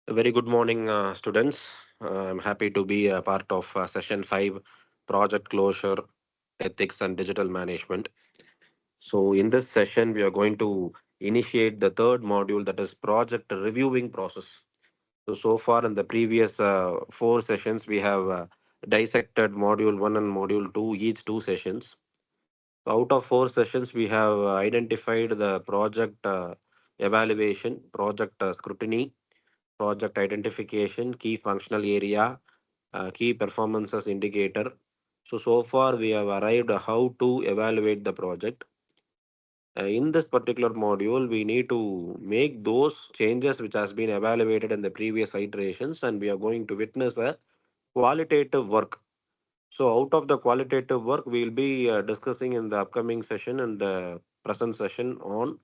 A very good morning, students. I'm happy to be a part of session 5, Project Closure, Ethics and Digital Management. So, in this session, we are going to initiate the third module, that is Project Reviewing Process. So far in the previous four sessions, we have dissected Module 1 and Module 2, each two sessions. Out of four sessions, we have identified the project evaluation, project scrutiny, project identification, key functional area, key performances indicator. So far we have arrived how to evaluate the project. In this particular module, we need to make those changes which has been evaluated in the previous iterations, and we are going to witness a qualitative work. So out of the qualitative work, we will be discussing in the upcoming session and the present session on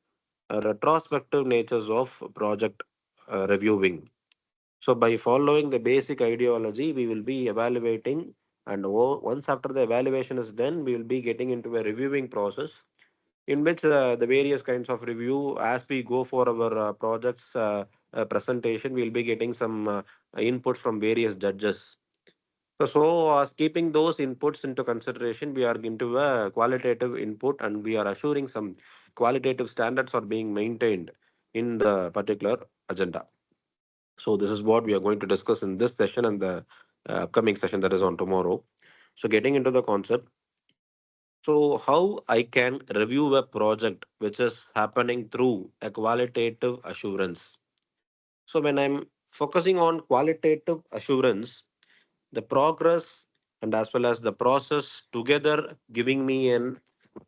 retrospective natures of project reviewing. So by following the basic ideology, we will be evaluating, and once after the evaluation is done, we will be getting into a reviewing process in which the various kinds of review as we go for our projects presentation, we will be getting some inputs from various judges. Keeping those inputs into consideration, we are into a qualitative input and we are assuring some qualitative standards are being maintained in the particular agenda. So this is what we are going to discuss in this session and the upcoming session that is on tomorrow. So getting into the concept. So how I can review a project which is happening through a qualitative assurance. So when I'm focusing on qualitative assurance, the progress and as well as the process together giving me an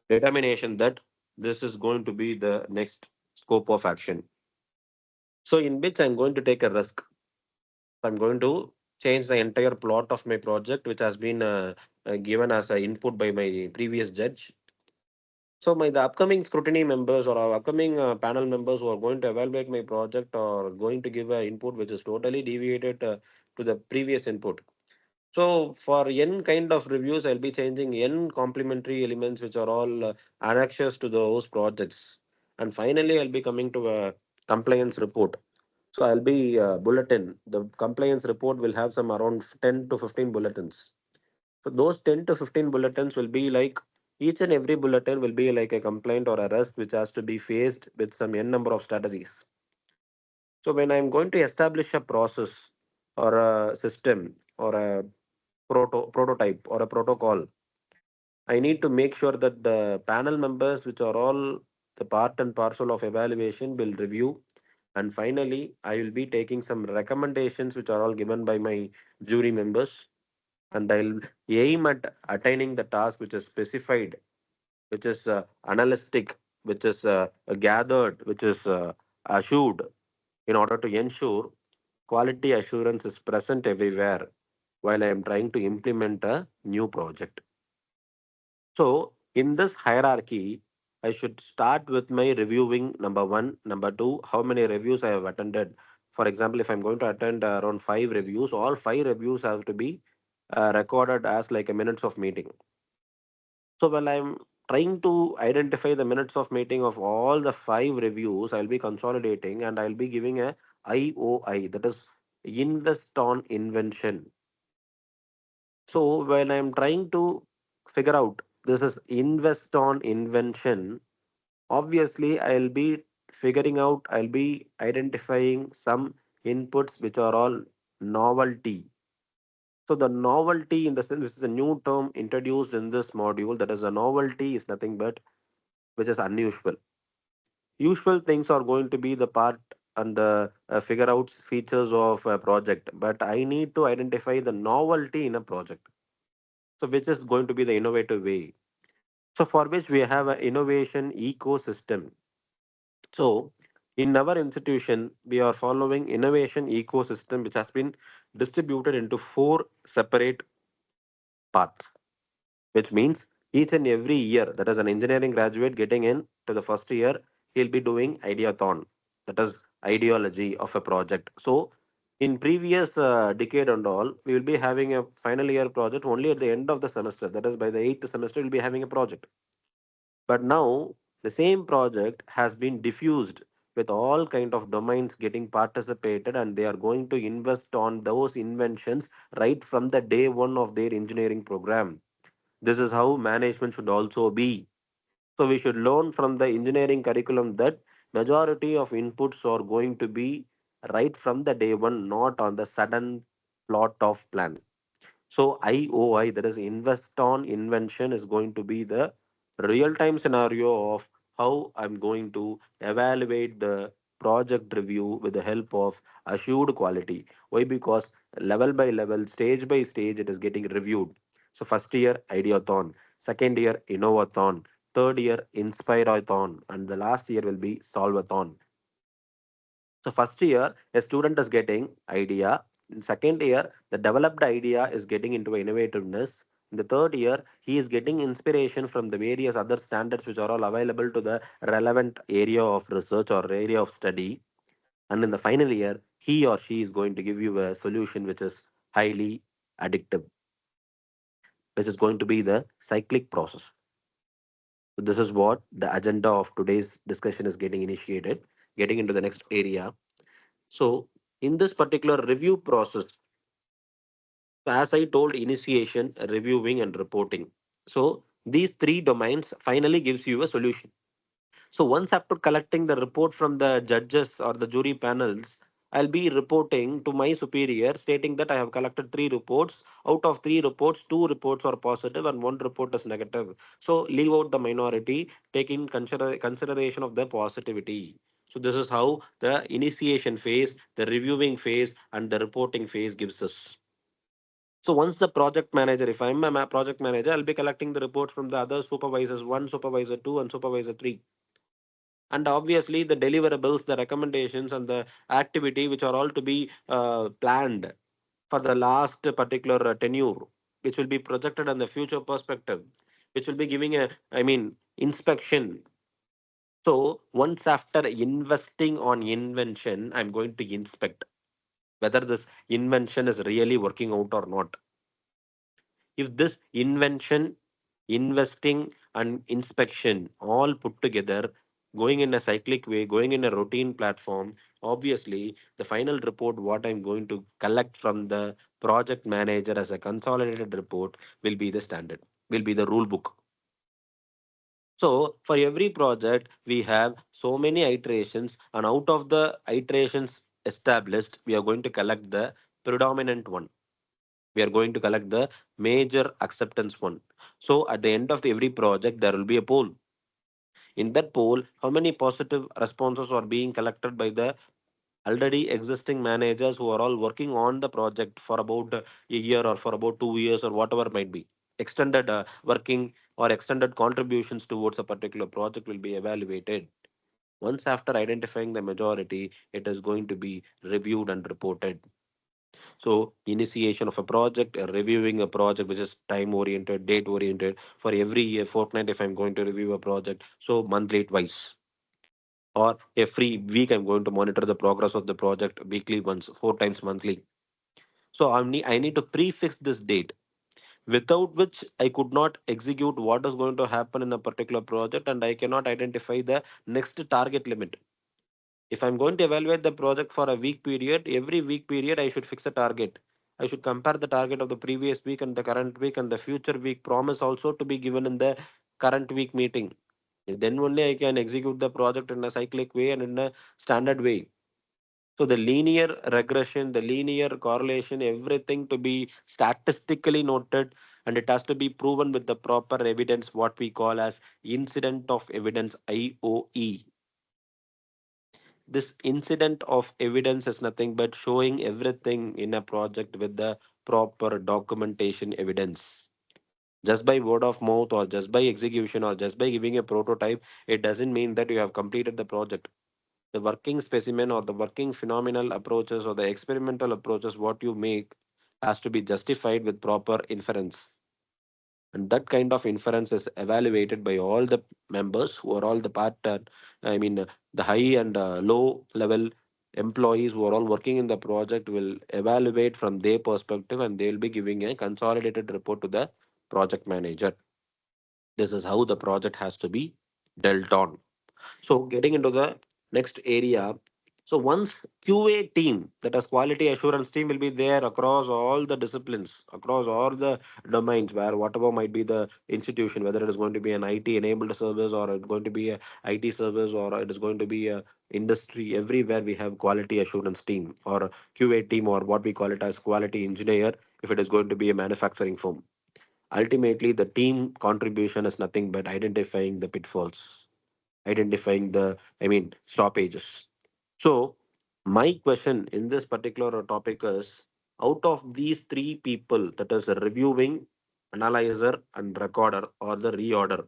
determination that this is going to be the next scope of action. So in which I'm going to take a risk. I'm going to change the entire plot of my project, which has been given as an input by my previous judge. So my the upcoming scrutiny members or our upcoming panel members who are going to evaluate my project are going to give an input which is totally deviated to the previous input. So for n kind of reviews, I'll be changing n complementary elements which are all annexes to those projects. And finally, I'll be coming to a compliance report. So I'll be bulletin. The compliance report will have some around 10 to 15 bulletins. So those 10 to 15 bulletins will be like each and every bulletin will be like a complaint or a risk which has to be faced with some n number of strategies. So when I'm going to establish a process or a system or a prototype or a protocol, I need to make sure that the panel members, which are all the part and parcel of evaluation, will review. And finally, I will be taking some recommendations, which are all given by my jury members. And I'll aim at attaining the task which is specified, which is analytic, which is gathered, which is assured in order to ensure quality assurance is present everywhere while I am trying to implement a new project. So, in this hierarchy, I should start with my reviewing number one, number two, how many reviews I have attended. For example, if I'm going to attend around five reviews, all five reviews have to be recorded as like a minutes of meeting. So, while I'm trying to identify the minutes of meeting of all the five reviews, I'll be consolidating and I'll be giving a IOI, that is invest on invention. So when I'm trying to figure out this is invest on invention, obviously I'll be identifying some inputs which are all novelty. So the novelty in the sense this is a new term introduced in this module. That is a novelty is nothing but which is unusual. Usual things are going to be the part and the figure out features of a project, but I need to identify the novelty in a project. So which is going to be the innovative way. So for which we have an innovation ecosystem. So in our institution, we are following innovation ecosystem, which has been distributed into four separate paths, which means each and every year, that is an engineering graduate getting in to the first year, he'll be doing ideathon, that is ideology of a project. So in previous decade and all, we will be having a final year project only at the end of the semester. That is by the eighth semester, we'll be having a project. But now the same project has been diffused with all kind of domains getting participated, and they are going to invest on those inventions right from the day one of their engineering program. This is how management should also be. So we should learn from the engineering curriculum that majority of inputs are going to be right from the day one, not on the sudden plot of plan. So IOI, that is invest on invention, is going to be the real time scenario of how I'm going to evaluate the project review with the help of assured quality. Why? Because level by level, stage by stage, it is getting reviewed. So first year ideathon, second year innovathon, third year inspireathon, and the last year will be solvathon. So first year, a student is getting idea. In second year, the developed idea is getting into innovativeness. In the third year, he is getting inspiration from the various other standards which are all available to the relevant area of research or area of study. And in the final year, he or she is going to give you a solution which is highly addictive, which is going to be the cyclic process. So this is what the agenda of today's discussion is getting initiated, getting into the next area. So in this particular review process, as I told, initiation, reviewing, and reporting. So these three domains finally gives you a solution. So once after collecting the report from the judges or the jury panels, I'll be reporting to my superior stating that I have collected three reports. Out of three reports, two reports are positive and one report is negative. So leave out the minority, taking consideration of the positivity. So this is how the initiation phase, the reviewing phase, and the reporting phase gives us. So once the project manager, if I'm a project manager, I'll be collecting the reports from the other supervisors, one, supervisor two, and supervisor three. And obviously the deliverables, the recommendations, and the activity which are all to be planned for the last particular tenure, which will be projected on the future perspective, which will be giving a, I mean, inspection. So once after investing on invention, I'm going to inspect whether this invention is really working out or not. If this invention, investing, and inspection all put together, going in a cyclic way, going in a routine platform, obviously the final report, what I'm going to collect from the project manager as a consolidated report, will be the standard, will be the rule book. So for every project, we have so many iterations, and out of the iterations established, we are going to collect the predominant one. We are going to collect the major acceptance one. So at the end of every project, there will be a poll. In that poll, how many positive responses are being collected by the already existing managers who are all working on the project for about a year or for about 2 years or whatever might be. Extended working or extended contributions towards a particular project will be evaluated. Once after identifying the majority, it is going to be reviewed and reported. So initiation of a project, reviewing a project which is time oriented, date oriented. For every year, fortnight, if I'm going to review a project, so monthly twice. Or every week, I'm going to monitor the progress of the project weekly once, four times monthly. So I need to prefix this date, without which I could not execute what is going to happen in a particular project, and I cannot identify the next target limit. If I'm going to evaluate the project for a week period, every week period I should fix a target. I should compare the target of the previous week and the current week and the future week promise also to be given in the current week meeting. Then only I can execute the project in a cyclic way and in a standard way. So the linear regression, the linear correlation, everything to be statistically noted, and it has to be proven with the proper evidence, what we call as incident of evidence, IOE. This incident of evidence is nothing but showing everything in a project with the proper documentation evidence. Just by word of mouth or just by execution or just by giving a prototype, it doesn't mean that you have completed the project. The working specimen or the working phenomenal approaches or the experimental approaches, what you make, has to be justified with proper inference. And that kind of inference is evaluated by all the members who are all the part, I mean, the high and low level employees who are all working in the project will evaluate from their perspective, and they will be giving a consolidated report to the project manager. This is how the project has to be dealt on. So getting into the Next area. So once QA team, that is quality assurance team, will be there across all the disciplines, across all the domains, where whatever might be the institution, whether it is going to be an IT enabled service, or it's going to be a IT service, or it is going to be a industry, everywhere we have quality assurance team or QA team, or what we call it as quality engineer if it is going to be a manufacturing firm. Ultimately, the team contribution is nothing but identifying the pitfalls, identifying the, stoppages. So, my question in this particular topic is, out of these three people, that is a reviewing, analyzer, and recorder, or the reorder,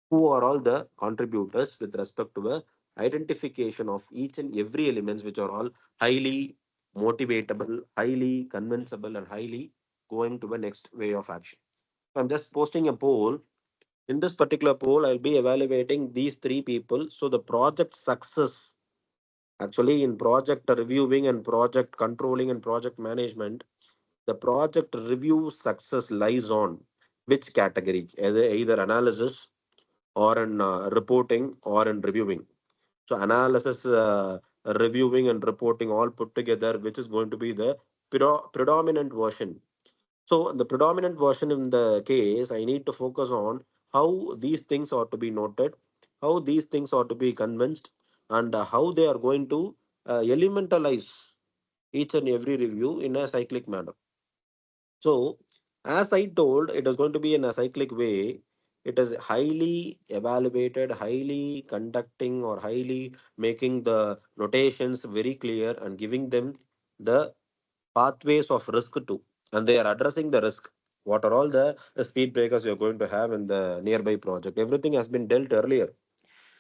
who are all the contributors with respect to the identification of each and every elements, which are all highly motivatable, highly convincible, and highly going to the next way of action. I'm just posting a poll. In this particular poll, I'll be evaluating these three people. So the project success, actually in project reviewing and project controlling and project management, the project review success lies on which category? Either analysis, or in reporting, or in reviewing. So analysis, reviewing, and reporting all put together, which is going to be the predominant version. So the predominant version in the case, I need to focus on how these things are to be noted, how these things are to be convinced, and how they are going to elementalize each and every review in a cyclic manner. So, as I told, it is going to be in a cyclic way. It is highly evaluated, highly conducting, or highly making the notations very clear and giving them the pathways of risk too. And they are addressing the risk. What are all the speed breakers you're going to have in the nearby project? Everything has been dealt earlier.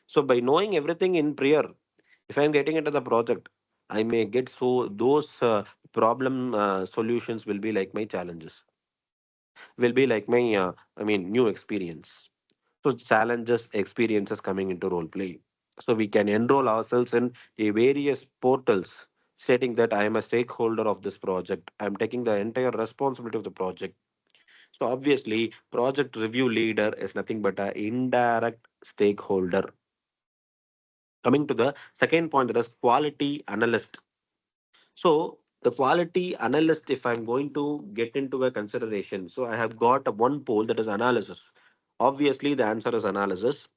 So, by knowing everything in prior, if I'm getting into the project, I may get, so those problem solutions will be like my challenges, will be like my new experience. So challenges, experiences coming into role play, so we can enroll ourselves in a various portals stating that I am a stakeholder of this project, I'm taking the entire responsibility of the project. So obviously project review leader is nothing but an indirect stakeholder. Coming to the second point, that is quality analyst. So the quality analyst, if I'm going to get into a consideration, so I have got a one pole, that is analysis. Obviously, the answer is analysis.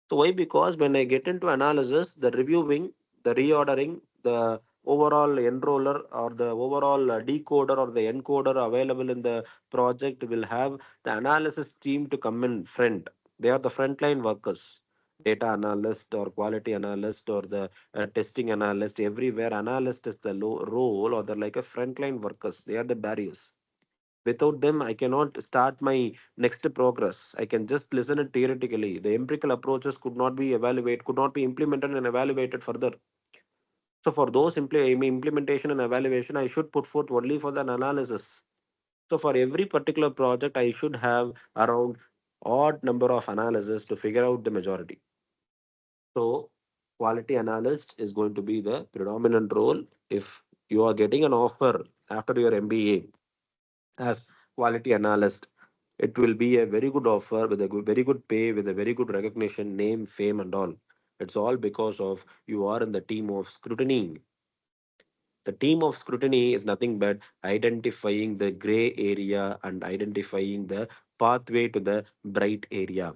So why? Because when I get into analysis, the reviewing, the reordering, the overall enroller, or the overall decoder or the encoder available in the project will have the analysis team to come in front. They are the frontline workers, data analyst or quality analyst or the testing analyst. Everywhere, analyst is the role, or the like a frontline workers. They are the barriers. Without them, I cannot start my next progress. I can just listen it theoretically. The empirical approaches could not be evaluated, could not be implemented and evaluated further. So for those implementation and evaluation, I should put forth only for the analysis. So for every particular project, I should have around odd number of analysis to figure out the majority. So quality analyst is going to be the predominant role if you are getting an offer after your MBA as quality analyst. It will be a very good offer with a very good pay, with a very good recognition, name, fame, and all. It's all because of you are in the team of scrutiny. The team of scrutiny is nothing but identifying the gray area and identifying the pathway to the bright area.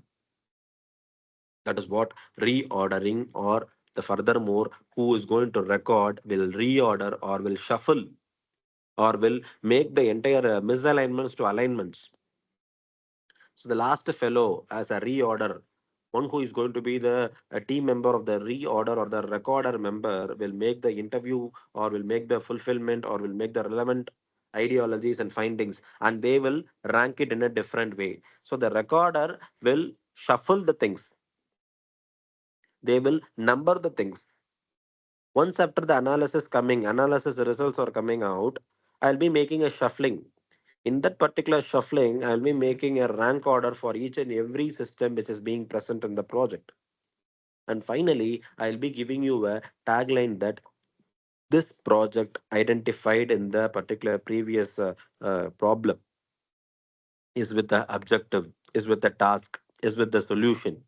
That is what reordering, or the furthermore, who is going to record will reorder or will shuffle or will make the entire misalignments to alignments. So the last fellow as a reorder, one who is going to be the a team member of the reorder or the recorder member, will make the interview or will make the fulfillment or will make the relevant ideologies and findings, and they will rank it in a different way. So the recorder will shuffle the things, they will number the things. Once after the analysis results are coming out, I'll be making a shuffling. In that particular shuffling, I'll be making a rank order for each and every system which is being present in the project. And finally, I'll be giving you a tagline that this project identified in the particular previous problem is with the objective, is with the task, is with the solution.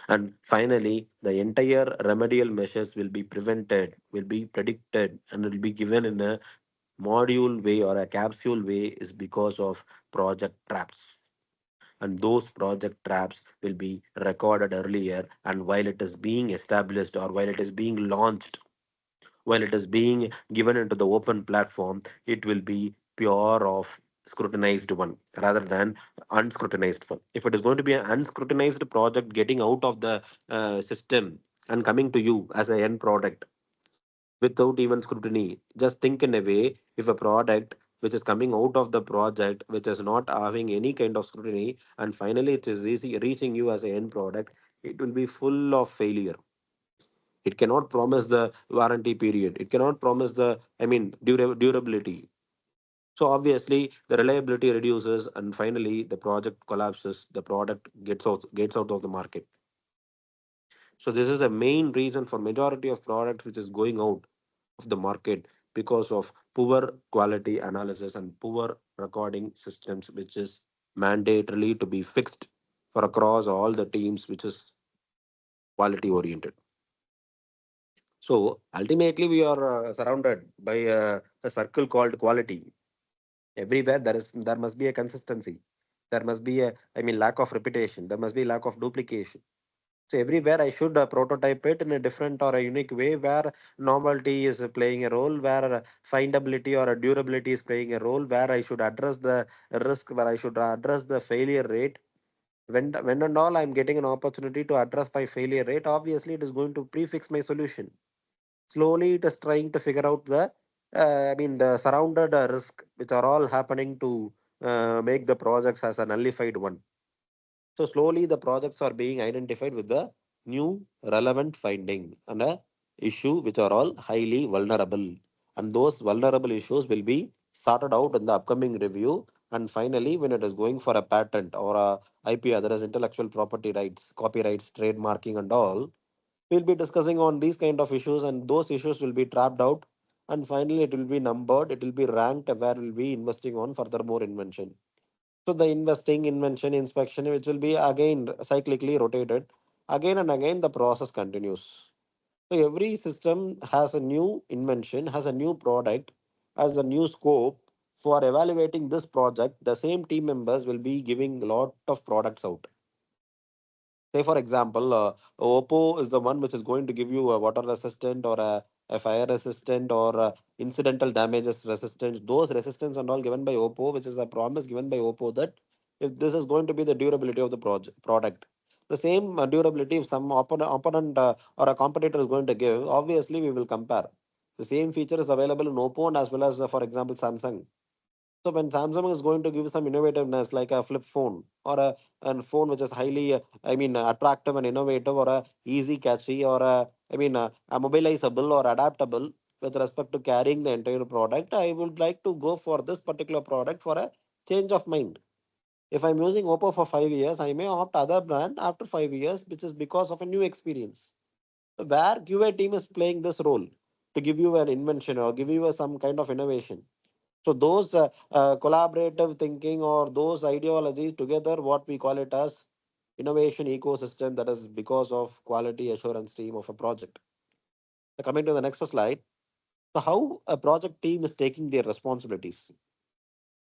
And finally, the entire remedial measures will be prevented, will be predicted, and will be given in a module way or a capsule way is because of project traps. And those project traps will be recorded earlier, and while it is being established or while it is being launched, while it is being given into the open platform, it will be pure of scrutinized one rather than unscrutinized one. If it is going to be an unscrutinized project getting out of the system and coming to you as an end product without even scrutiny, just think in a way, if a product which is coming out of the project which is not having any kind of scrutiny and finally it is reaching you as an end product, it will be full of failure. It cannot promise the warranty period. It cannot promise the, durability. So obviously the reliability reduces and finally the project collapses. The product gets out of the market. So this is a main reason for majority of products which is going out of the market because of poor quality analysis and poor recording systems, which is mandatorily to be fixed for across all the teams, which is quality oriented. So ultimately, we are surrounded by a circle called quality. Everywhere there must be a consistency. There must be a lack of repetition. There must be lack of duplication. So everywhere I should prototype it in a different or a unique way where novelty is playing a role, where findability or a durability is playing a role, where I should address the risk, where I should address the failure rate. When and all I'm getting an opportunity to address my failure rate, obviously it is going to prefix my solution. Slowly it is trying to figure out the surrounded risk which are all happening to make the projects as a nullified one. So slowly the projects are being identified with the new relevant finding and a issue which are all highly vulnerable, and those vulnerable issues will be sorted out in the upcoming review. And finally, when it is going for a patent or a IP, that is intellectual property rights, copyrights, trademarking and all, we'll be discussing on these kind of issues, and those issues will be trapped out, and finally it will be numbered, it will be ranked where we'll be investing on furthermore invention. So the investing, invention, inspection, which will be again cyclically rotated, again and again the process continues. So every system has a new invention, has a new product, has a new scope. For evaluating this project, the same team members will be giving a lot of products out. Say, for example, Oppo is the one which is going to give you a water resistant or a fire resistant or incidental damages resistant. Those resistance and all given by Oppo, which is a promise given by Oppo that if this is going to be the durability of the product, the same durability if some opponent or a competitor is going to give, obviously we will compare. The same feature is available in Oppo and as well as, for example, Samsung. So when Samsung is going to give some innovativeness like a flip phone or a phone which is highly, attractive and innovative or a easy catchy or a mobilizable or adaptable with respect to carrying the entire product, I would like to go for this particular product for a change of mind. If I'm using Oppo for 5 years, I may opt other brand after 5 years, which is because of a new experience. Where QA team is playing this role to give you an invention or give you some kind of innovation. So those collaborative thinking or those ideologies together, what we call it as innovation ecosystem, that is because of quality assurance team of a project. So coming to the next slide. So how a project team is taking their responsibilities.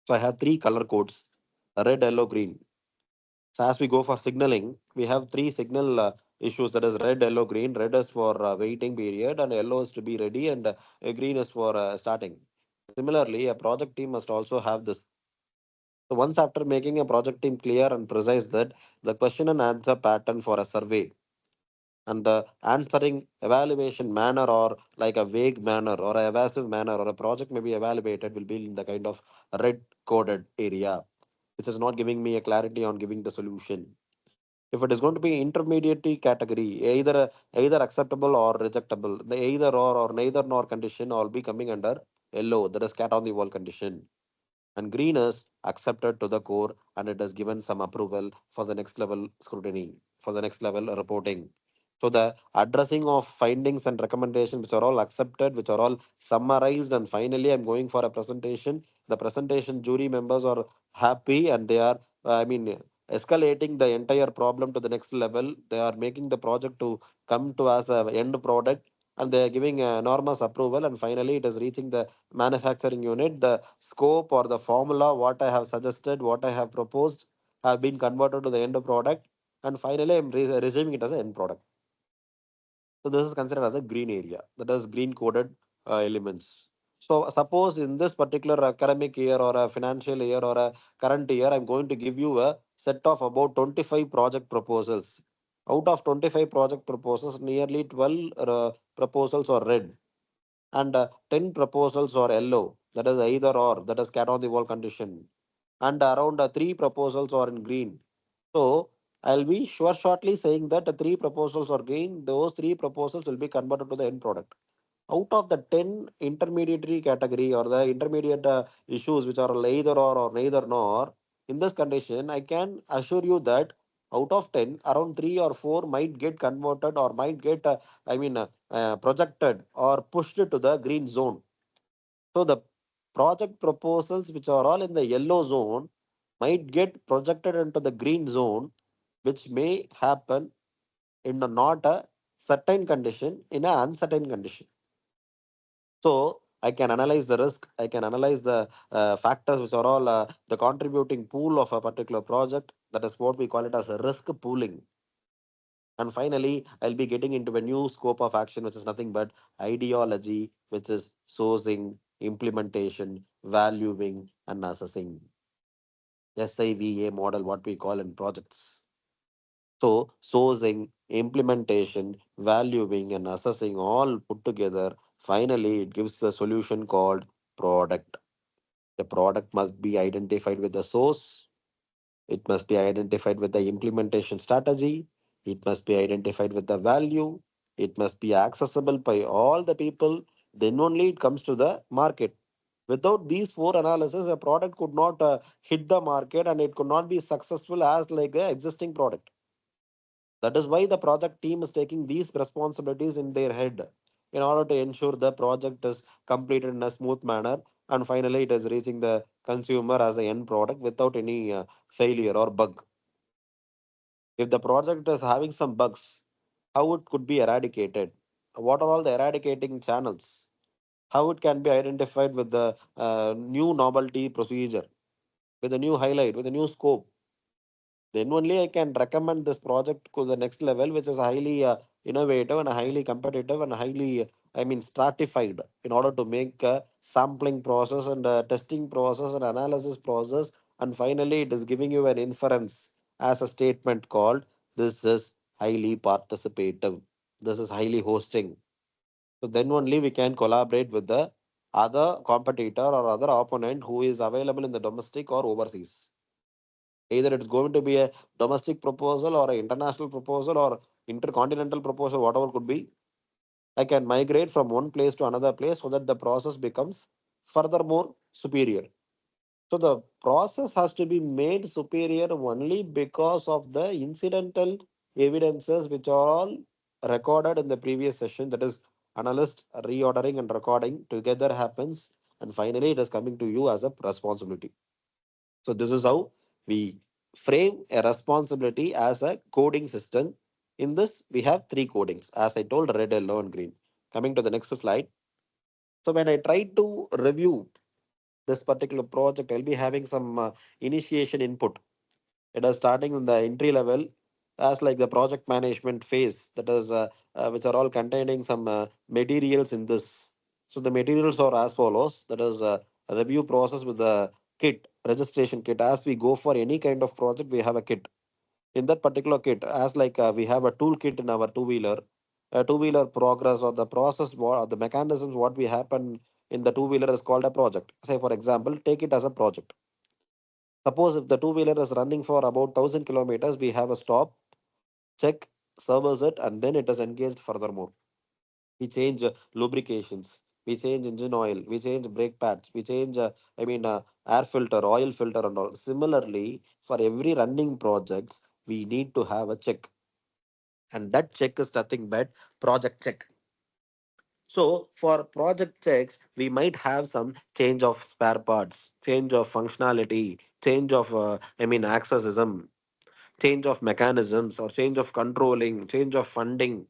So I have three color codes: red, yellow, green. So as we go for signaling, we have three signal issues, that is red, yellow, green. Red is for waiting period, and yellow is to be ready, and green is for starting. Similarly, a project team must also have this. So once after making a project team clear and precise that the question and answer pattern for a survey and the answering evaluation manner or like a vague manner or a evasive manner or a project may be evaluated will be in the kind of red coded area. This is not giving me a clarity on giving the solution. If it is going to be intermediate category, either acceptable or rejectable, the either or neither nor condition all be coming under yellow, that is cat on the wall condition. And green is accepted to the core and it has given some approval for the next level scrutiny, for the next level reporting. So the addressing of findings and recommendations which are all accepted, which are all summarized, and finally I'm going for a presentation. The presentation jury members are happy and they are, escalating the entire problem to the next level. They are making the project to come to as a end product, and they are giving enormous approval. And finally, it is reaching the manufacturing unit. The scope or the formula, what I have suggested, what I have proposed, have been converted to the end product. And finally, I'm receiving it as an end product. So this is considered as a green area, that is green coded elements. So suppose in this particular academic year or a financial year or a current year, I'm going to give you a set of about 25 project proposals. Out of 25 project proposals, nearly 12 proposals are red, and 10 proposals are yellow, that is either or, that is cat on the wall condition, and around 3 proposals are in green. So I'll be shortly saying that the 3 proposals are green, those 3 proposals will be converted to the end product. Out of the 10 intermediary category or the intermediate issues which are either or neither nor, in this condition, I can assure you that out of 10, around 3 or 4 might get converted or might get, projected or pushed to the green zone. So the project proposals which are all in the yellow zone might get projected into the green zone, which may happen in a not a certain condition, in an uncertain condition. So I can analyze the risk. I can analyze the factors which are all the contributing pool of a particular project. That is what we call it as a risk pooling. And finally, I'll be getting into a new scope of action, which is nothing but ideology, which is sourcing, implementation, valuing, and assessing. SIVA model, what we call in projects. So, sourcing, implementation, valuing, and assessing all put together, finally, it gives the solution called product. The product must be identified with the source, it must be identified with the implementation strategy, it must be identified with the value, it must be accessible by all the people, then only it comes to the market. Without these four analysis, a product could not hit the market and it could not be successful as like the existing product. That is why the project team is taking these responsibilities in their head in order to ensure the project is completed in a smooth manner, and finally it is reaching the consumer as an end product without any failure or bug. If the project is having some bugs, how it could be eradicated? What are all the eradicating channels? How it can be identified with the new novelty procedure, with a new highlight, with a new scope? Then only I can recommend this project to the next level, which is highly innovative and highly competitive and highly, stratified in order to make a sampling process and a testing process and analysis process. And finally, it is giving you an inference as a statement called this is highly participative. This is highly hosting. So then only we can collaborate with the other competitor or other opponent who is available in the domestic or overseas. Either it's going to be a domestic proposal or an international proposal or intercontinental proposal, whatever could be. I can migrate from one place to another place so that the process becomes furthermore superior. So the process has to be made superior only because of the incidental evidences which are all recorded in the previous session. That is, analyst reordering and recording together happens, and finally it is coming to you as a responsibility. So this is how we frame a responsibility as a coding system. In this, we have three codings, as I told, red, yellow, and green. Coming to the next slide. So when I try to review this particular project, I'll be having some initiation input. It is starting in the entry level as like the project management phase, that is, which are all containing some materials in this. So the materials are as follows. That is a review process with the kit, registration kit. As we go for any kind of project, we have a kit. In that particular kit, as like we have a toolkit in our two-wheeler, a two-wheeler progress or the process, or the mechanisms, what we happen in the two-wheeler is called a project. Say, for example, take it as a project. Suppose if the two-wheeler is running for about 1,000 kilometers, we have a stop, check, service it, and then it is engaged furthermore. We change lubrications, we change engine oil, we change brake pads, we change, air filter, oil filter, and all. Similarly, for every running projects, we need to have a check, and that check is nothing but project check. So for project checks, we might have some change of spare parts, change of functionality, change of accessism. change of mechanisms or change of controlling, change of funding.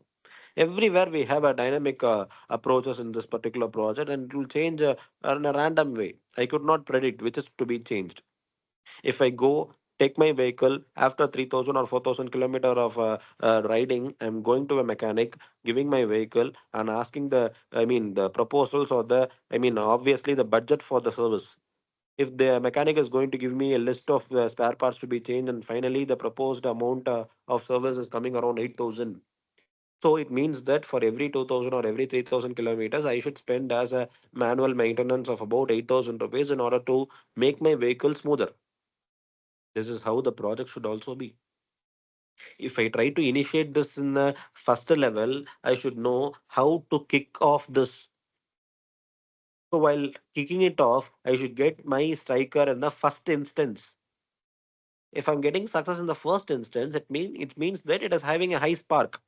Everywhere we have a dynamic approaches in this particular project, and it will change in a random way. I could not predict which is to be changed. If I go take my vehicle after 3000 or 4000 kilometer of riding, I'm going to a mechanic, giving my vehicle and asking the proposals or obviously the budget for the service. If the mechanic is going to give me a list of spare parts to be changed, and finally the proposed amount of service is coming around 8000, so it means that for every 2000 or every 3000 kilometers, I should spend as a manual maintenance of about 8000 rupees in order to make my vehicle smoother. This is how the project should also be. If I try to initiate this in the first level, I should know how to kick off this. So while kicking it off, I should get my striker in the first instance. If I'm getting success in the first instance, it means that it is having a high spark.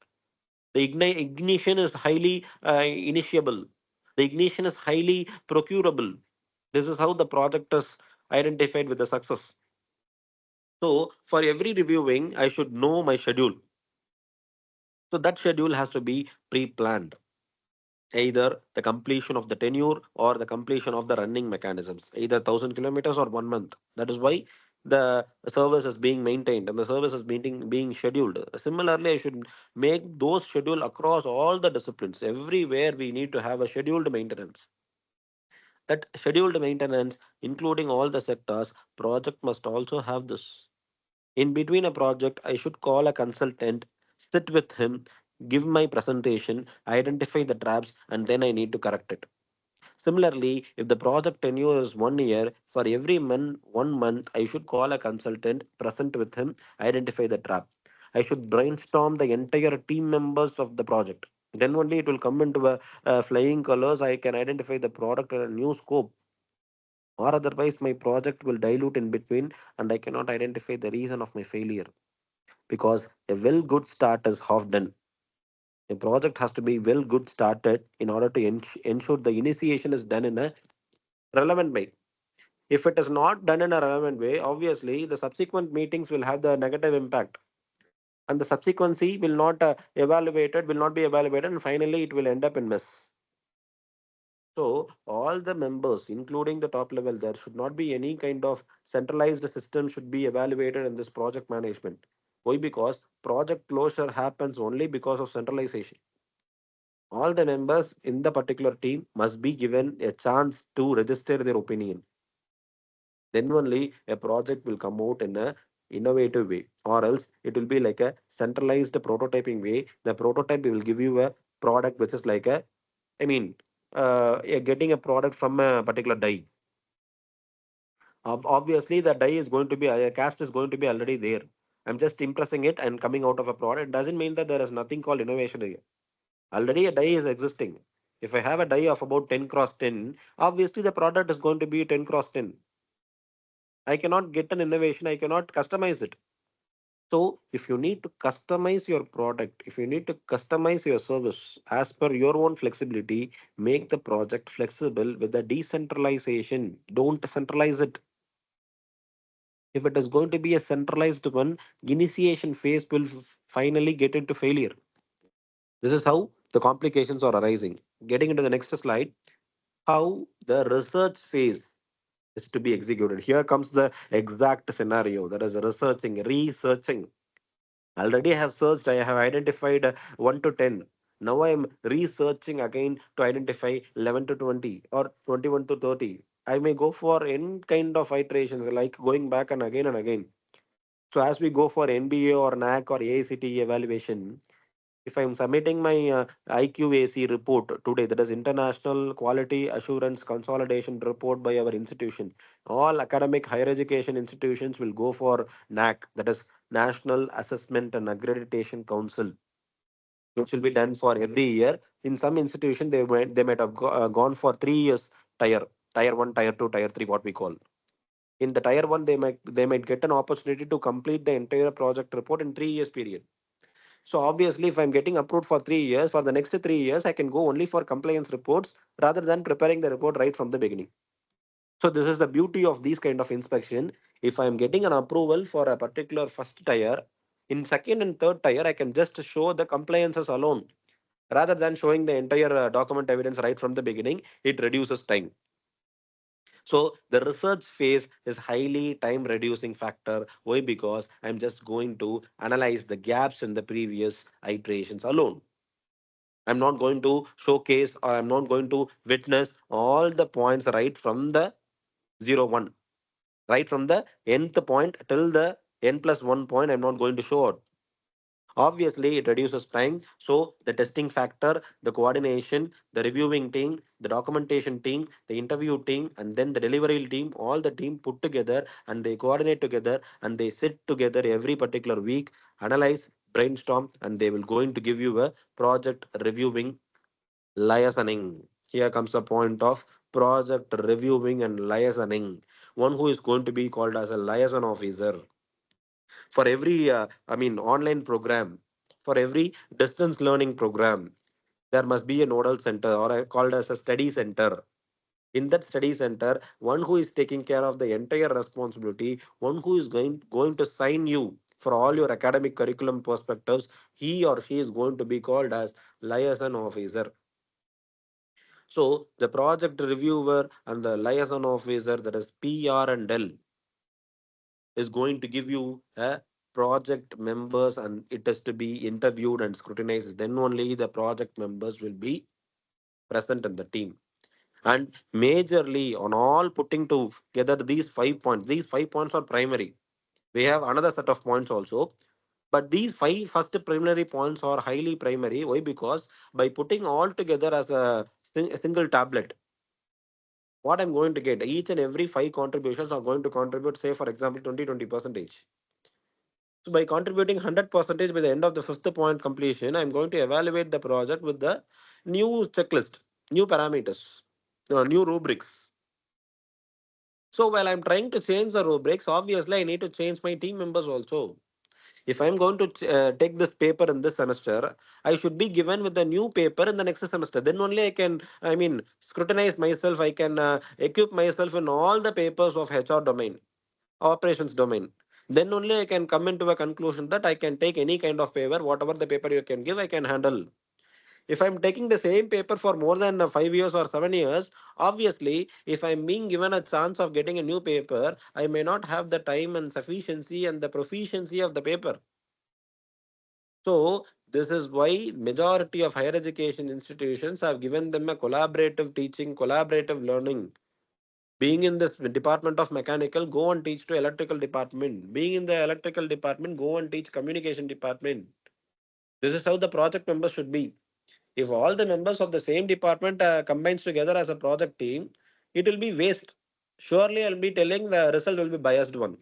The ignition is highly initiable. The ignition is highly procurable. This is how the project is identified with the success. So for every reviewing, I should know my schedule. So that schedule has to be pre-planned, either the completion of the tenure or the completion of the running mechanisms, either 1000 kilometers or 1 month. That is why the service is being maintained and the service is being scheduled. Similarly, I should make those schedule across all the disciplines. Everywhere we need to have a scheduled maintenance. That scheduled maintenance, including all the sectors, project must also have this. In between a project, I should call a consultant, sit with him, give my presentation, identify the traps, and then I need to correct it. Similarly, if the project tenure is 1 year, for every month, 1 month, I should call a consultant, present with him, identify the trap. I should brainstorm the entire team members of the project. Then only it will come into flying colors. I can identify the product in a new scope, or otherwise my project will dilute in between, and I cannot identify the reason of my failure, because a well good start is half done. A project has to be well good started in order to ensure the initiation is done in a relevant way. If it is not done in a relevant way, obviously the subsequent meetings will have the negative impact, and the subsequency will not will not be evaluated, and finally it will end up in mess. So all the members, including the top level, there should not be any kind of centralized system should be evaluated in this project management. Why? Because project closure happens only because of centralization. All the members in the particular team must be given a chance to register their opinion. Then only a project will come out in a innovative way, or else it will be like a centralized prototyping way. The prototype will give you a product which is like a, I mean, getting a product from a particular die. Obviously, the die is going to be a cast is going to be already there. I'm just impressing it and coming out of a product. Doesn't mean that there is nothing called innovation here. Already a die is existing. If I have a die of about 10 cross 10, obviously the product is going to be 10 cross 10. I cannot get an innovation. I cannot customize it. So, if you need to customize your product, if you need to customize your service as per your own flexibility, make the project flexible with the decentralization. Don't centralize it. If it is going to be a centralized one, initiation phase will finally get into failure. This is how the complications are arising. Getting into the next slide, how the research phase is to be executed. Here comes the exact scenario, that is researching. Already I have searched, I have identified 1 to 10. Now I am researching again to identify 11 to 20 or 21 to 30. I may go for any kind of iterations, like going back and again. So as we go for NBA or NAC or AICTE evaluation, if I'm submitting my IQAC report today, that is International Quality Assurance Consolidation Report by our institution, all academic higher education institutions will go for NAC, that is National Assessment and Accreditation Council, which will be done for every year. In some institution, they might have gone for 3 years tier one, tier two, tier three, what we call. In the tier one, they might get an opportunity to complete the entire project report in 3 years period. So obviously, if I'm getting approved for 3 years, for the next 3 years, I can go only for compliance reports rather than preparing the report right from the beginning. So this is the beauty of these kind of inspection. If I am getting an approval for a particular first tier, in second and third tier, I can just show the compliances alone. Rather than showing the entire document evidence right from the beginning, it reduces time. So the research phase is highly time reducing factor. Why? Because I'm just going to analyze the gaps in the previous iterations alone. I'm not going to showcase or I'm not going to witness all the points right from the 0 1, right from the nth point till the n plus 1 point. I'm not going to show it. Obviously, it reduces time. So, the testing factor, the coordination, the reviewing team, the documentation team, the interview team, and then the delivery team, all the team put together and they coordinate together and they sit together every particular week, analyze, brainstorm, and they will going to give you a project reviewing liasoning. Here comes the point of project reviewing and liasoning. One who is going to be called as a liaison officer for every online program, for every distance learning program, there must be a nodal center or called as a study center. In that study center, one who is taking care of the entire responsibility, one who is going to sign you for all your academic curriculum perspectives, he or she is going to be called as liaison officer. So the project reviewer and the liaison officer, that is PR and L, is going to give you a project members and it has to be interviewed and scrutinized. Then only the project members will be present in the team. And majorly on all putting together these 5 points, these 5 points are primary. We have another set of points also. But these five first preliminary points are highly primary. Why? Because by putting all together as a single tablet, what I'm going to get, each and every five contributions are going to contribute, say, for example, 20 percentage. So by contributing 100 percentage by the end of the fifth point completion, I'm going to evaluate the project with the new checklist, new parameters, new rubrics. So while I'm trying to change the rubrics, obviously I need to change my team members also. If I'm going to take this paper in this semester, I should be given with the new paper in the next semester. Then only I can, scrutinize myself. I can equip myself in all the papers of HR domain, operations domain. Then only I can come into a conclusion that I can take any kind of paper, whatever the paper you can give, I can handle. If I'm taking the same paper for more than 5 years or 7 years, obviously, if I'm being given a chance of getting a new paper, I may not have the time and sufficiency and the proficiency of the paper. So, this is why majority of higher education institutions have given them a collaborative teaching, collaborative learning. Being in this department of mechanical, go and teach to electrical department. Being in the electrical department, go and teach communication department. This is how the project members should be. If all the members of the same department combines together as a project team, it will be waste. Surely I'll be telling the result will be biased one.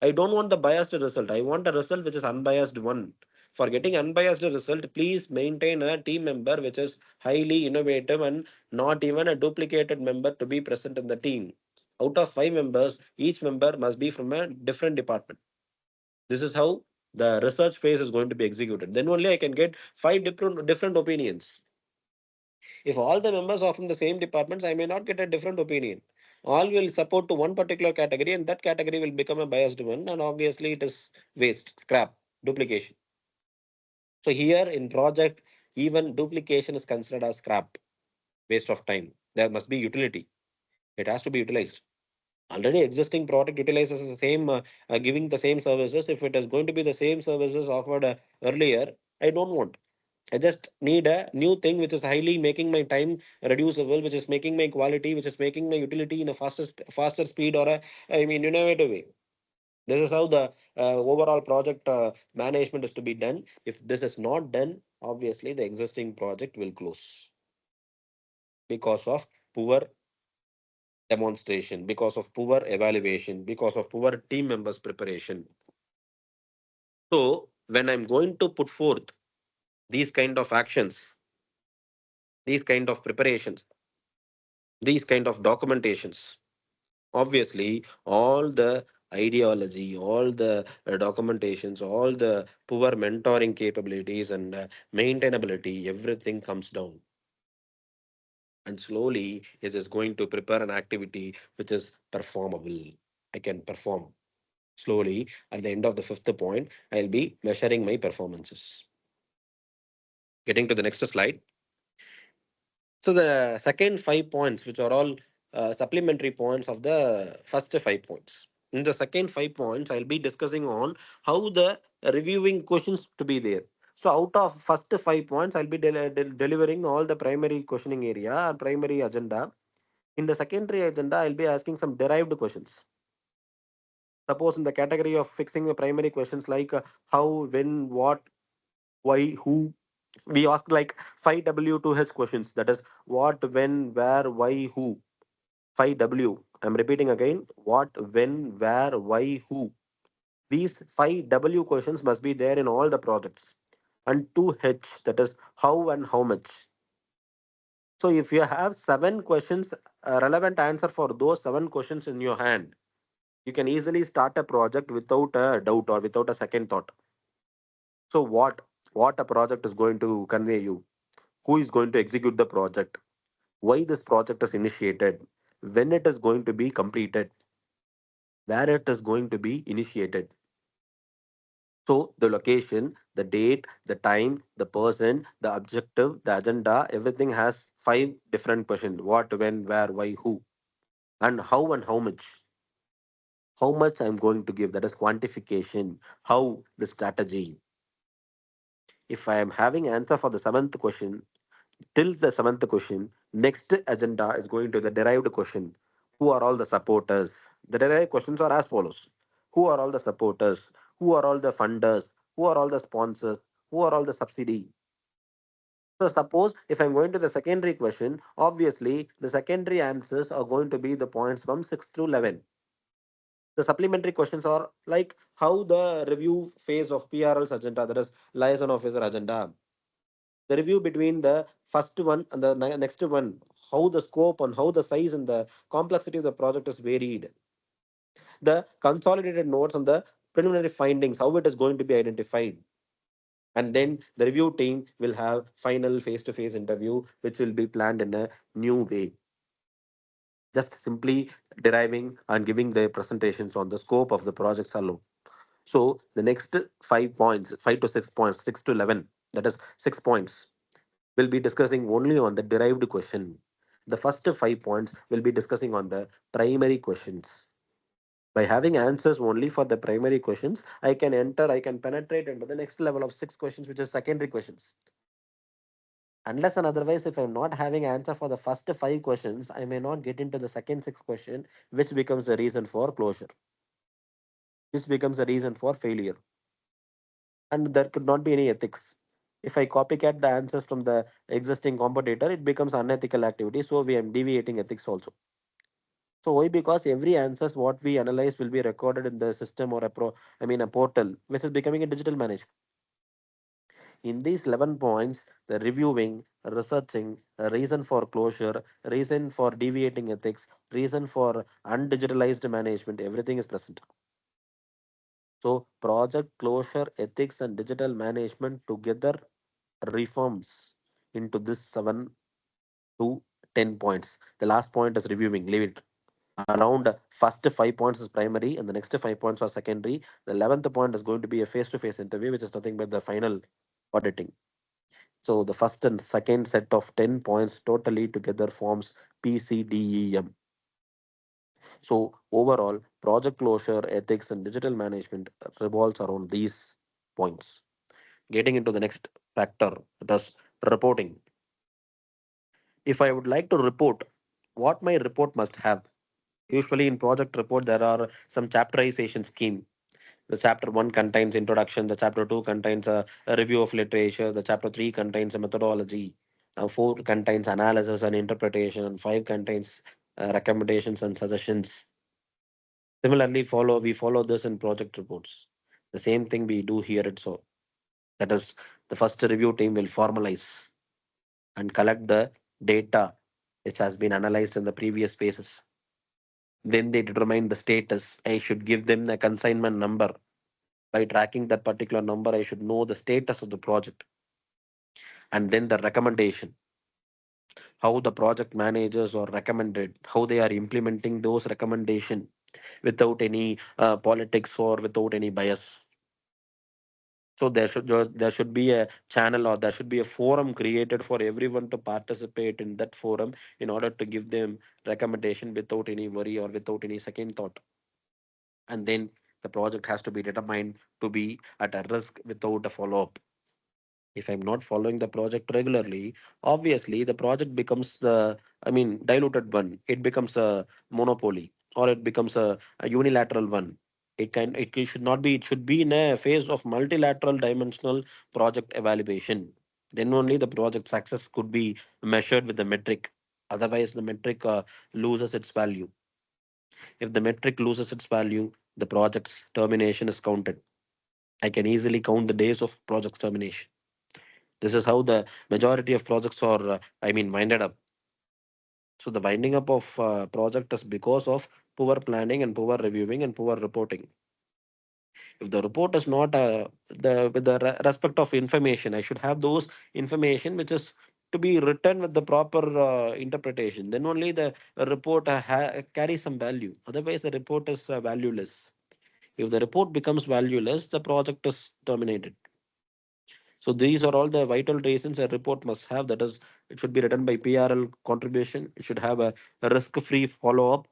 I don't want the biased result. I want a result which is unbiased one. For getting unbiased result, please maintain a team member which is highly innovative and not even a duplicated member to be present in the team. Out of five members, each member must be from a different department. This is how the research phase is going to be executed. Then only I can get five different opinions. If all the members are from the same departments, I may not get a different opinion. All will support to one particular category, and that category will become a biased one, and obviously it is waste, scrap, duplication. So here in project, even duplication is considered as scrap, waste of time. There must be utility. It has to be utilized. Already existing product utilizes the same, giving the same services. If it is going to be the same services offered earlier, I don't want. I just need a new thing which is highly making my time reducible, which is making my quality, which is making my utility in a faster speed or a, innovative way. This is how the overall project management is to be done. If this is not done, obviously the existing project will close because of poor demonstration, because of poor evaluation, because of poor team members preparation. So when I'm going to put forth these kind of actions, these kind of preparations, these kind of documentations, obviously all the ideology, all the documentations, all the poor mentoring capabilities and maintainability, everything comes down. and slowly it is going to prepare an activity which is performable. I can perform. Slowly, at the end of the fifth point, I'll be measuring my performances. Getting to the next slide. So the second 5 points, which are all supplementary points of the first 5 points. In the second 5 points, I'll be discussing on how the reviewing questions to be there. So out of first 5 points, I'll be delivering all the primary questioning area and primary agenda. In the secondary agenda, I'll be asking some derived questions. Suppose in the category of fixing the primary questions like how, when, what, why, who, we ask like 5W2H questions. That is what, when, where, why, who. 5W. I'm repeating again. What, when, where, why, who. These 5W questions must be there in all the projects. And 2H, that is how and how much. So if you have 7 questions, a relevant answer for those 7 questions in your hand, you can easily start a project without a doubt or without a second thought. So what a project is going to convey you, who is going to execute the project, why this project is initiated, when it is going to be completed, where it is going to be initiated. So the location, the date, the time, the person, the objective, the agenda, everything has 5 different questions: what, when, where, why, who, and how much. How much I'm going to give, that is quantification. How, the strategy. If I am having answer for the seventh question, till the seventh question, next agenda is going to the derived question. Who are all the supporters? The derived questions are as follows: who are all the supporters? Who are all the funders? Who are all the sponsors? Who are all the subsidy? So suppose if I'm going to the secondary question, obviously the secondary answers are going to be the points from 6 to 11. The supplementary questions are like how the review phase of PRL's agenda, that is liaison officer agenda, the review between the first one and the next one, how the scope and how the size and the complexity of the project is varied, the consolidated notes and the preliminary findings, how it is going to be identified. And then the review team will have final face-to-face interview, which will be planned in a new way, just simply deriving and giving their presentations on the scope of the projects alone. So the next 5 points, 5 to 6 points, 6 to 11, that is 6 points, will be discussing only on the derived question. The first 5 points will be discussing on the primary questions. By having answers only for the primary questions, I can penetrate into the next level of 6 questions, which is secondary questions. Unless and otherwise, if I'm not having answer for the first 5 questions, I may not get into the second 6 question, which becomes the reason for closure. This becomes a reason for failure. And there could not be any ethics. If I copycat the answers from the existing competitor, it becomes unethical activity. So we are deviating ethics also. So why? Because every answers what we analyze will be recorded in the system or a portal, which is becoming a digital management. In these 11 points, the reviewing, researching, reason for closure, reason for deviating ethics, reason for undigitalized management, everything is present. So project closure, ethics, and digital management together reforms into this 7 to 10 points. The last point is reviewing. Leave it. Around first 5 points is primary, and the next 5 points are secondary. The 11th point is going to be a face-to-face interview, which is nothing but the final auditing. So the first and second set of 10 points totally together forms PCDEM. So overall, project closure, ethics, and digital management revolves around these points. Getting into the next factor, that is reporting. If I would like to report, what my report must have. Usually in project report, there are some chapterization scheme. The chapter 1 contains introduction, the chapter 2 contains a review of literature, the chapter 3 contains a methodology, 4 contains analysis and interpretation, and 5 contains recommendations and suggestions. Similarly, we follow this in project reports. The same thing we do here at so. That is, the first review team will formalize and collect the data which has been analyzed in the previous phases. Then they determine the status. I should give them the consignment number. By tracking that particular number, I should know the status of the project. And then the recommendation. how the project managers are recommended, how they are implementing those recommendation without any politics or without any bias. So there should be a channel, or there should be a forum created for everyone to participate in that forum in order to give them recommendation without any worry or without any second thought. And then the project has to be determined to be at a risk without a follow up. If I'm not following the project regularly, obviously the project becomes the, I mean, diluted one. It becomes a monopoly, or it becomes a unilateral one. It should not be. It should be in a phase of multilateral dimensional project evaluation. Then only the project success could be measured with the metric. Otherwise, the metric loses its value. If the metric loses its value, the project's termination is counted. I can easily count the days of project termination. This is how the majority of projects are, winded up. So the winding up of project is because of poor planning and poor reviewing and poor reporting. If the report is not the with the respect of information, I should have those information which is to be written with the proper interpretation. Then only the report carries some value. Otherwise, the report is valueless. If the report becomes valueless, the project is terminated. So these are all the vital reasons a report must have. That is, it should be written by PRL contribution. It should have a risk-free follow-up.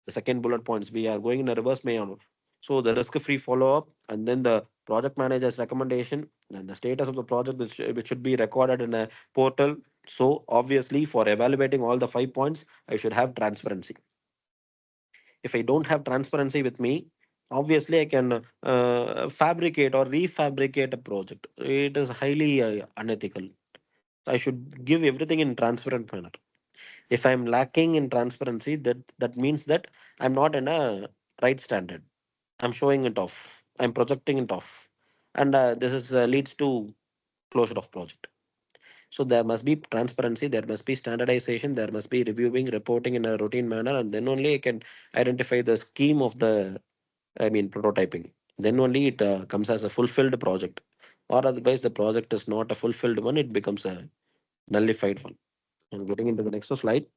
The second bullet points, we are going in a reverse manner. So the risk-free follow-up, and then the project manager's recommendation, and the status of the project, which should be recorded in a portal. So obviously, for evaluating all the 5 points, I should have transparency. If I don't have transparency with me, obviously I can fabricate or refabricate a project. It is highly unethical. I should give everything in transparent manner. If I'm lacking in transparency, that means that I'm not in a right standard. I'm showing it off. I'm projecting it off, and this is leads to closure of project. So there must be transparency, there must be standardization, there must be reviewing, reporting in a routine manner, and then only I can identify the scheme of the, prototyping. Then only it comes as a fulfilled project. Or otherwise, the project is not a fulfilled one, it becomes a nullified one. And getting into the next slide.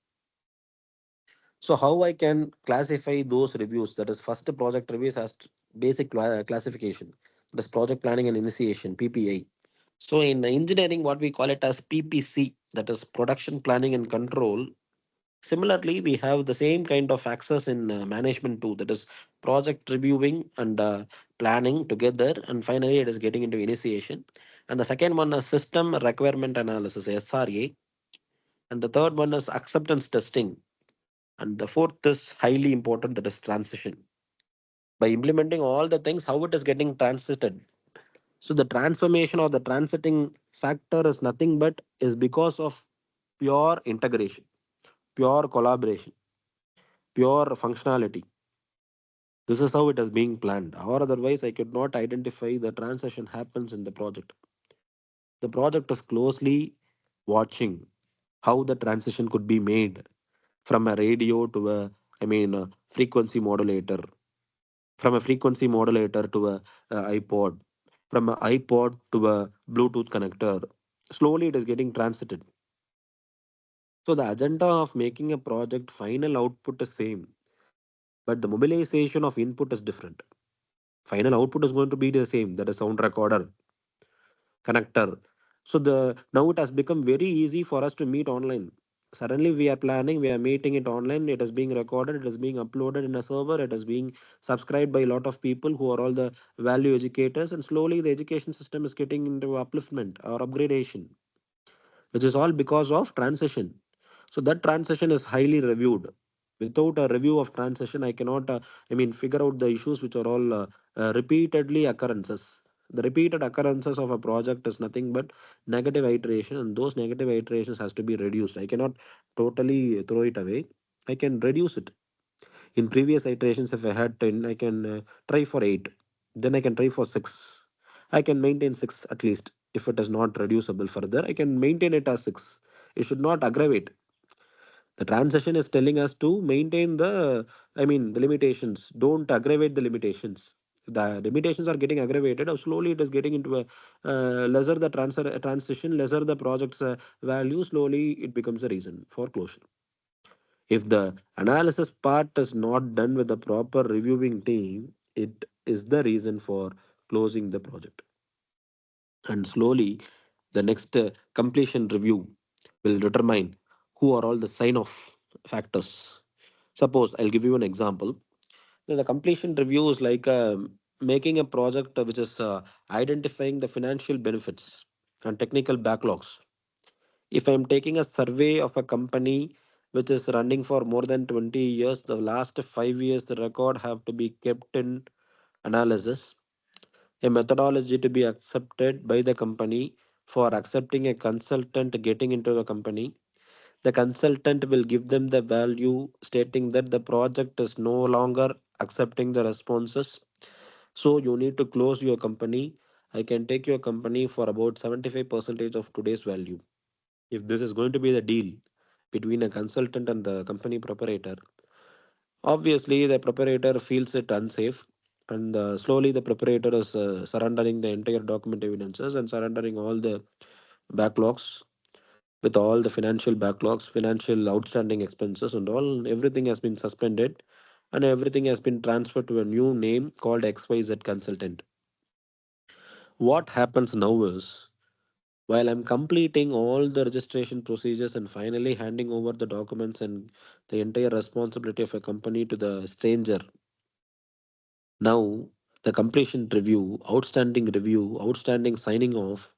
So how I can classify those reviews? That is, first project reviews has basic classification. That's project planning and initiation, PPI. So in engineering, what we call it as PPC, that is production planning and control. Similarly, we have the same kind of access in management too. That is project reviewing and planning together, and finally it is getting into initiation. And the second one is system requirement analysis, SRA, and the third one is acceptance testing, and the fourth is highly important, that is transition. By implementing all the things, how it is getting transited. So the transformation or the transiting factor is nothing but is because of pure integration, pure collaboration, pure functionality. This is how it is being planned. Or otherwise, I could not identify the transition happens in the project. The project is closely watching how the transition could be made from a radio to a frequency modulator, from a frequency modulator to a iPod, from an iPod to a Bluetooth connector. Slowly, it is getting transited. So the agenda of making a project final output is same, but the mobilization of input is different. Final output is going to be the same. That is sound recorder, connector. So the now it has become very easy for us to meet online. Suddenly we are planning, we are meeting it online. It is being recorded, it is being uploaded in a server, it is being subscribed by a lot of people who are all the value educators, and slowly the education system is getting into upliftment or upgradation, which is all because of transition. So that transition is highly reviewed. Without a review of transition, I cannot, figure out the issues which are all repeatedly occurrences. The repeated occurrences of a project is nothing but negative iteration, and those negative iterations has to be reduced. I cannot totally throw it away. I can reduce it. In previous iterations, if I had 10, I can try for 8. Then I can try for 6. I can maintain 6 at least. If it is not reducible further, I can maintain it as 6. It should not aggravate. The transition is telling us to maintain the limitations. Don't aggravate the limitations. If the limitations are getting aggravated, slowly it is getting into a lesser the transition, lesser the project's value, slowly it becomes a reason for closure. If the analysis part is not done with the proper reviewing team, it is the reason for closing the project. And slowly, the next completion review will determine who are all the sign off factors. Suppose I'll give you an example. The completion review is like making a project which is identifying the financial benefits and technical backlogs. If I'm taking a survey of a company which is running for more than 20 years, the last 5 years, the record have to be kept in analysis, a methodology to be accepted by the company for accepting a consultant getting into the company. The consultant will give them the value stating that the project is no longer accepting the responses. So you need to close your company. I can take your company for about 75% of today's value. If this is going to be the deal between a consultant and the company preparator, obviously the preparator feels it unsafe, and slowly the preparator is surrendering the entire document evidences and surrendering all the backlogs with all the financial backlogs, financial outstanding expenses, and all everything has been suspended and everything has been transferred to a new name called XYZ Consultant. What happens now is while I'm completing all the registration procedures and finally handing over the documents and the entire responsibility of a company to the stranger, now the completion review, outstanding signing off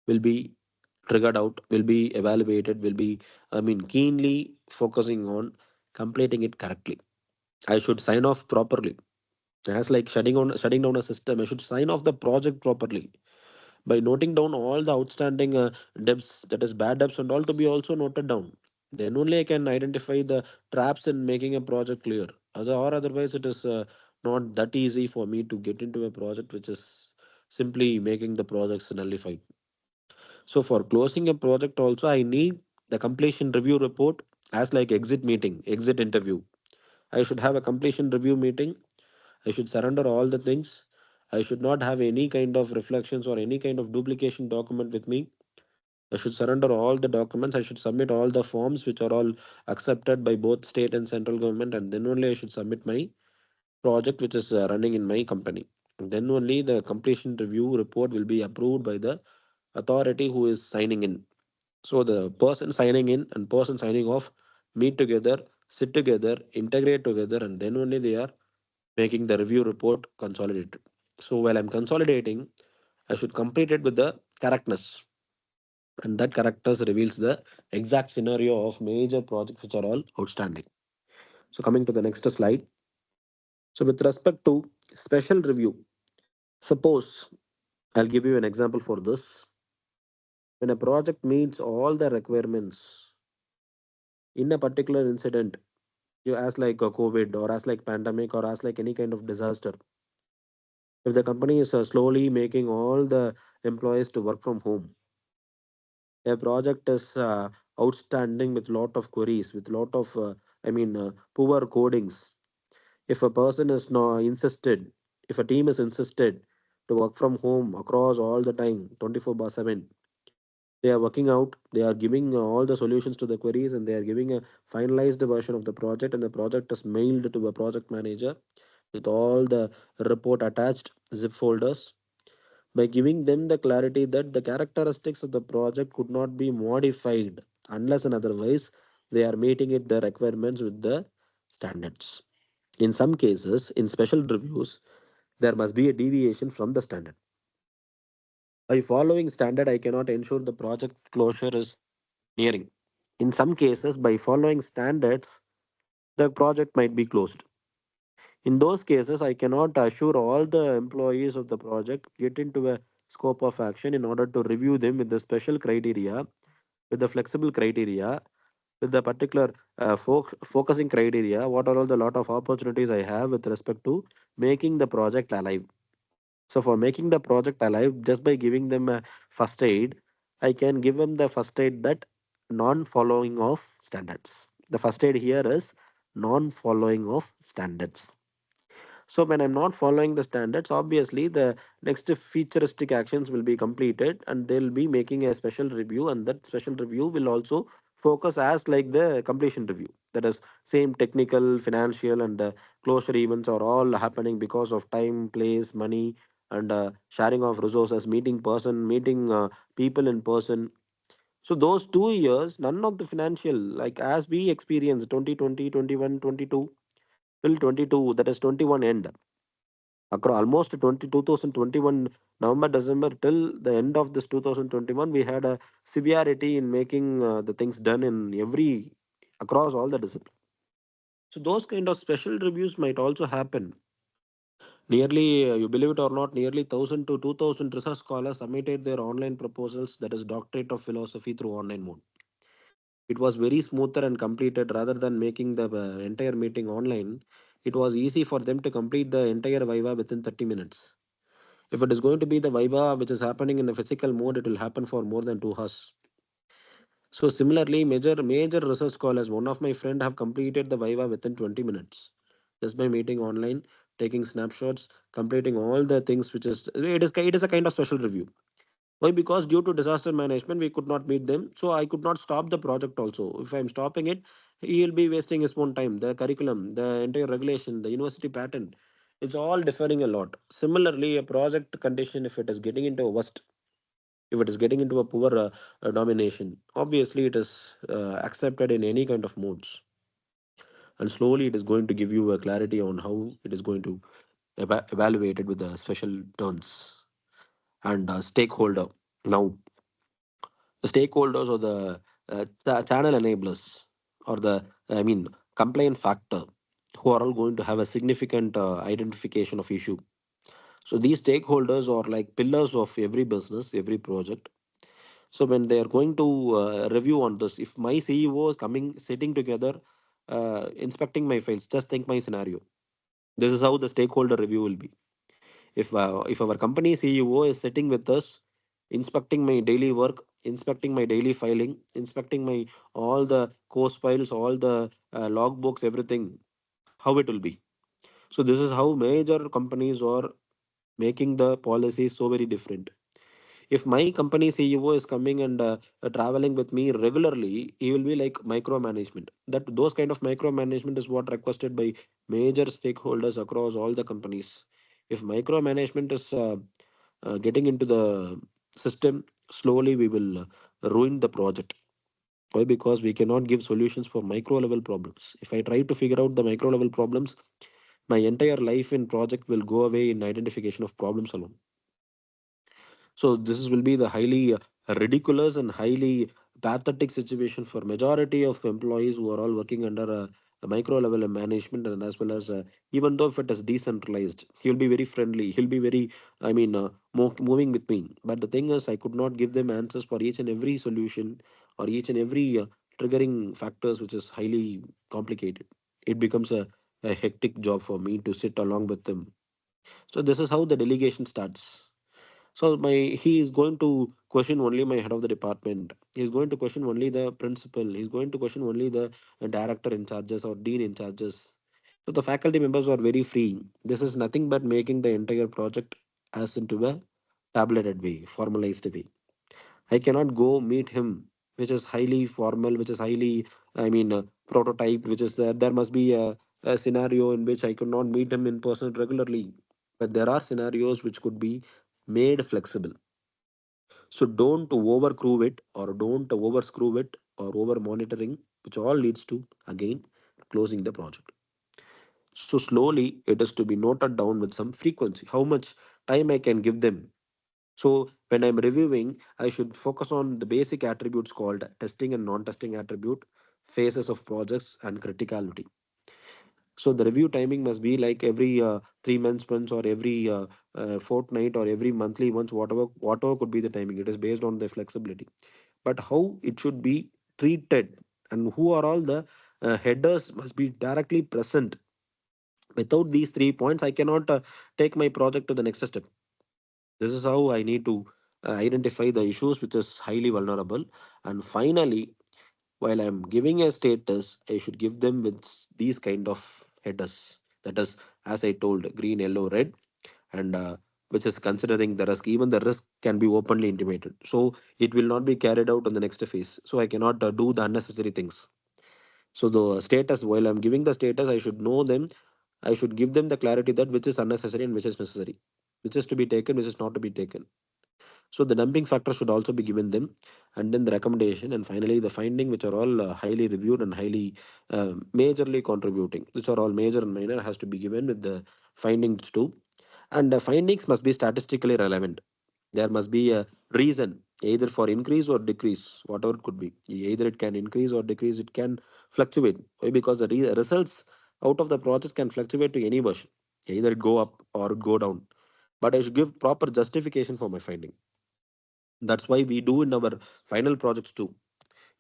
will be triggered out, will be evaluated, will be, I mean, keenly focusing on completing it correctly. I should sign off properly. As like shutting down a system, I should sign off the project properly by noting down all the outstanding debts, that is bad debts and all, to be also noted down. Then only I can identify the traps in making a project clear. Or otherwise, it is not that easy for me to get into a project which is simply making the projects nullified. So for closing a project also, I need the completion review report as like exit meeting, exit interview. I should have a completion review meeting. I should surrender all the things. I should not have any kind of reflections or any kind of duplication document with me. I should surrender all the documents. I should submit all the forms which are all accepted by both state and central government, and then only I should submit my project which is running in my company. Then only the completion review report will be approved by the authority who is signing in. So the person signing in and person signing off meet together, sit together, integrate together, and then only they are making the review report consolidated. So while I'm consolidating, I should complete it with the correctness, and that correctness reveals the exact scenario of major projects which are all outstanding. So coming to the next slide. So with respect to special review, suppose I'll give you an example for this. When a project meets all the requirements in a particular incident, you as like a COVID or as like pandemic or as like any kind of disaster, if the company is slowly making all the employees to work from home, a project is outstanding with lot of queries, with lot of poor codings. If a person is not insisted, if a team is insisted to work from home across all the time 24 by 7, they are working out, they are giving all the solutions to the queries, and they are giving a finalized version of the project, and the project is mailed to a project manager with all the report attached zip folders, by giving them the clarity that the characteristics of the project could not be modified unless and otherwise they are meeting it the requirements with the standards. In some cases, in special reviews, there must be a deviation from the standard. By following standard, I cannot ensure the project closure is nearing. In some cases, by following standards, the project might be closed. In those cases, I cannot assure all the employees of the project get into a scope of action in order to review them with the special criteria, with the flexible criteria, with the particular focusing criteria. What are all the lot of opportunities I have with respect to making the project alive? So for making the project alive, just by giving them a first aid, I can give them the first aid that non-following of standards. The first aid here is non-following of standards. So when I'm not following the standards, obviously the next futuristic actions will be completed, and they'll be making a special review, and that special review will also focus as like the completion review. That is same technical, financial, and closure events are all happening because of time, place, money, and sharing of resources, meeting people in person. So those 2 years, none of the financial, like as we experienced 2020, 21, 22 till 22, that is 21 end. Across almost 2021 November, December till the end of this 2021, we had a severity in making the things done in every across all the disciplines. So those kind of special reviews might also happen. Nearly, you believe it or not, nearly 1,000 to 2,000 research scholars submitted their online proposals, that is doctorate of philosophy, through online mode. It was very smoother and completed rather than making the entire meeting online. It was easy for them to complete the entire Viva within 30 minutes. If it is going to be the Viva which is happening in a physical mode, it will happen for more than 2 hours. So similarly, major research scholars, one of my friend have completed the Viva within 20 minutes. Just by meeting online, taking snapshots, completing all the things which is it is a kind of special review. Why? Because due to disaster management, we could not meet them. So I could not stop the project also. If I'm stopping it, he will be wasting his own time. The curriculum, the entire regulation, the university pattern, it's all differing a lot. Similarly, a project condition, if it is getting into a worst, if it is getting into a poor domination, obviously it is accepted in any kind of modes. And slowly it is going to give you a clarity on how it is going to evaluate it with the special turns and stakeholder. Now, the stakeholders or the channel enablers or the complaint factor, who are all going to have a significant identification of issue. So these stakeholders are like pillars of every business, every project. So when they are going to review on this, if my CEO is coming sitting together inspecting my files, just think my scenario. This is how the stakeholder review will be. If our company CEO is sitting with us, inspecting my daily work, inspecting my daily filing, inspecting my all the course files, all the logbooks, everything, how it will be. So this is how major companies are making the policies so very different. If my company CEO is coming and traveling with me regularly, he will be like micromanagement. That those kind of micromanagement is what requested by major stakeholders across all the companies. If micromanagement is getting into the system, slowly we will ruin the project. Why? Because we cannot give solutions for micro level problems. If I try to figure out the micro level problems, my entire life in project will go away in identification of problems alone. So will be the highly ridiculous and highly pathetic situation for majority of employees who are all working under a micro level of management, and as well as even though if it is decentralized, he'll be very friendly. He'll be very, moving with me. But the thing is, I could not give them answers for each and every solution or each and every triggering factors, which is highly complicated. It becomes a hectic job for me to sit along with them. So this is how the delegation starts. So he is going to question only my head of the department. He is going to question only the principal. He is going to question only the director in charges or dean in charges. So the faculty members are very free. This is nothing but making the entire project as into a tableted way, formalized way. I cannot go meet him, which is highly formal, which is highly, prototype, which is there must be a scenario in which I could not meet him in person regularly. But there are scenarios which could be made flexible. So don't overcrew it or don't overscrew it or over monitoring, which all leads to again closing the project. So slowly it is to be noted down with some frequency, how much time I can give them. So when I'm reviewing, I should focus on the basic attributes called testing and non-testing attribute, phases of projects, and criticality. So the review timing must be like every 3 months once or every fortnight or every monthly once, whatever could be the timing. It is based on the flexibility. But how it should be treated and who are all the headers must be directly present. Without these 3 points, I cannot take my project to the next step. This is how I need to identify the issues which is highly vulnerable. And finally, while I'm giving a status, I should give them with these kind of headers. That is as I told, green, yellow, red, and which is considering the risk. Even the risk can be openly intimated. So it will not be carried out on the next phase. So I cannot do the unnecessary things. So the status, while I'm giving the status, I should know them. I should give them the clarity that which is unnecessary and which is necessary, which is to be taken, which is not to be taken. So the dumping factor should also be given them, and then the recommendation, and finally the finding, which are all highly reviewed and highly majorly contributing, which are all major and minor, has to be given with the findings too. And the findings must be statistically relevant. There must be a reason either for increase or decrease, whatever it could be. Either it can increase or decrease, it can fluctuate. Why? Because the results out of the process can fluctuate to any version, either it go up or it go down. But I should give proper justification for my finding. That's why we do in our final projects too.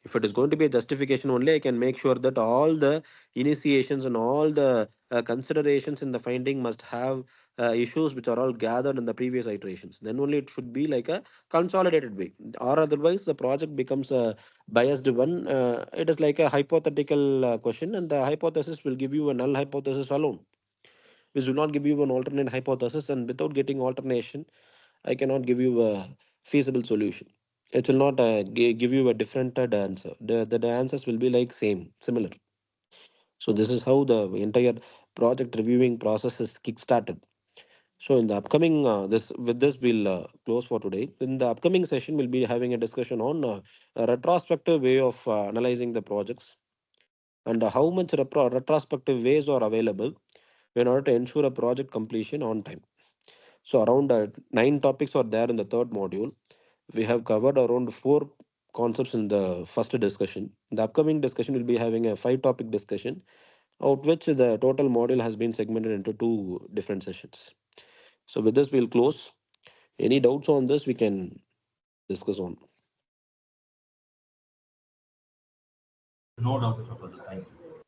If it is going to be a justification only, I can make sure that all the initiations and all the considerations in the finding must have issues which are all gathered in the previous iterations. Then only it should be like a consolidated way, or otherwise the project becomes a biased one. It is like a hypothetical question, and the hypothesis will give you a null hypothesis alone, which will not give you an alternate hypothesis, and without getting alternation I cannot give you a feasible solution. It will not give you a different answer. The answers will be like same, similar. So this is how the entire project reviewing process is kickstarted. So in the upcoming this with this we'll close for today. In the upcoming session, we'll be having a discussion on a retrospective way of analyzing the projects, and how much retrospective ways are available in order to ensure a project completion on time. So around nine topics are there in the third module. We have covered around four concepts in the first discussion. The upcoming discussion will be having a five topic discussion, out which the total module has been segmented into two different sessions. So with this, we'll close. Any doubts on this, we can discuss on. No doubt, Professor. Thank you.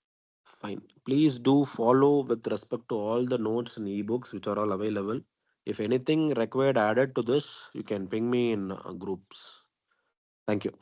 Fine. Please do follow with respect to all the notes and ebooks which are all available. If anything required added to this, you can ping me in groups. Thank you.